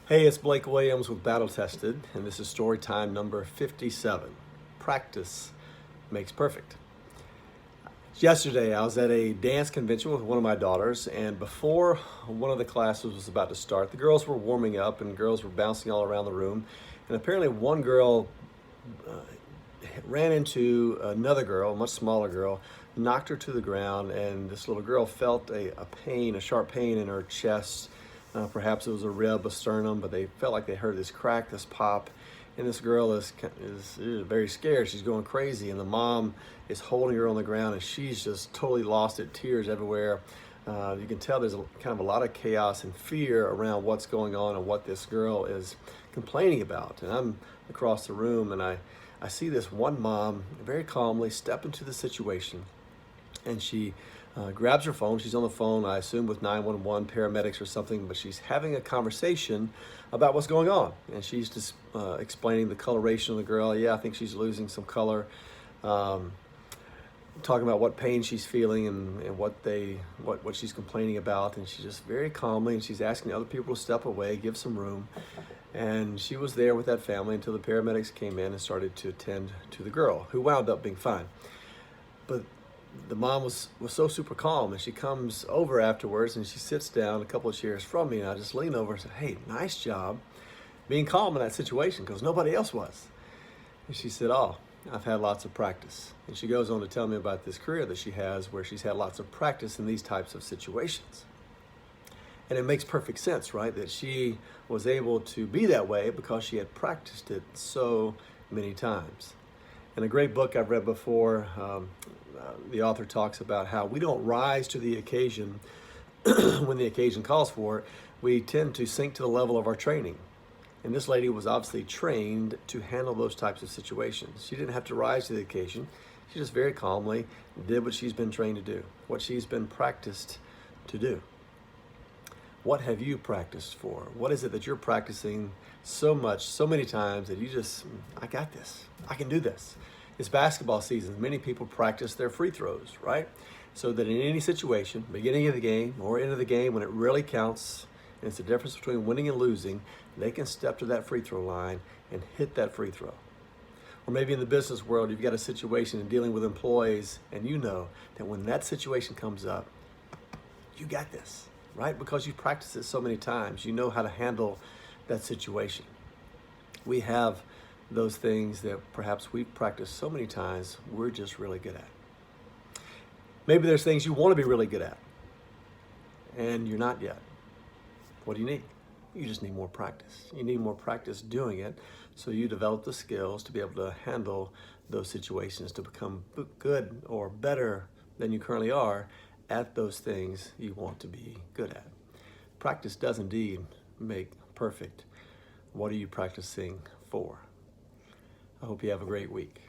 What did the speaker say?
Hey, it's Blake Williams with Battle Tested, and this is story time number 57. Practice makes perfect. Yesterday, I was at a dance convention with one of my daughters, and before one of the classes was about to start, the girls were warming up and girls were bouncing all around the room. And apparently, one girl ran into another girl, a much smaller girl, knocked her to the ground, and this little girl felt a pain, a sharp pain in her chest. Perhaps it was a rib, a sternum, but they felt like they heard this crack, this pop, and this girl is very scared. She's going crazy, and the mom is holding her on the ground, and she's just totally lost it, tears everywhere. You can tell there's kind of a lot of chaos and fear around what's going on and what this girl is complaining about. And I'm across the room, and I see this one mom very calmly step into the situation, and she grabs her phone. She's on the phone, I assume, with 911 paramedics or something, but she's having a conversation about what's going on. And she's just explaining the coloration of the girl. Yeah, I think she's losing some color. Talking about what pain she's feeling and what she's complaining about. And she's just very calmly, and she's asking other people to step away, give some room. And she was there with that family until the paramedics came in and started to attend to the girl, who wound up being fine. But the mom was so super calm, and she comes over afterwards and she sits down a couple of chairs from me, and I just lean over and said, "Hey, nice job being calm in that situation, because nobody else was." And she said, "Oh, I've had lots of practice." And she goes on to tell me about this career that she has where she's had lots of practice in these types of situations. And it makes perfect sense, right? That she was able to be that way because she had practiced it so many times. In a great book I've read before, the author talks about how we don't rise to the occasion when the occasion calls for it. We tend to sink to the level of our training. And this lady was obviously trained to handle those types of situations. She didn't have to rise to the occasion. She just very calmly did what she's been trained to do, what she's been practiced to do. What have you practiced for? What is it that you're practicing so much, so many times that you just, I got this, I can do this? It's basketball season. Many people practice their free throws, right? So that in any situation, beginning of the game or end of the game, when it really counts, and it's the difference between winning and losing, they can step to that free throw line and hit that free throw. Or maybe in the business world, you've got a situation in dealing with employees, and you know that when that situation comes up, you got this, right? Because you've practiced it so many times, you know how to handle that situation. We have those things that perhaps we've practiced so many times, we're just really good at. Maybe there's things you want to be really good at, and you're not yet. What do you need? You just need more practice. You need more practice doing it so you develop the skills to be able to handle those situations, to become good or better than you currently are at those things you want to be good at. Practice does indeed make perfect. What are you practicing for? I hope you have a great week.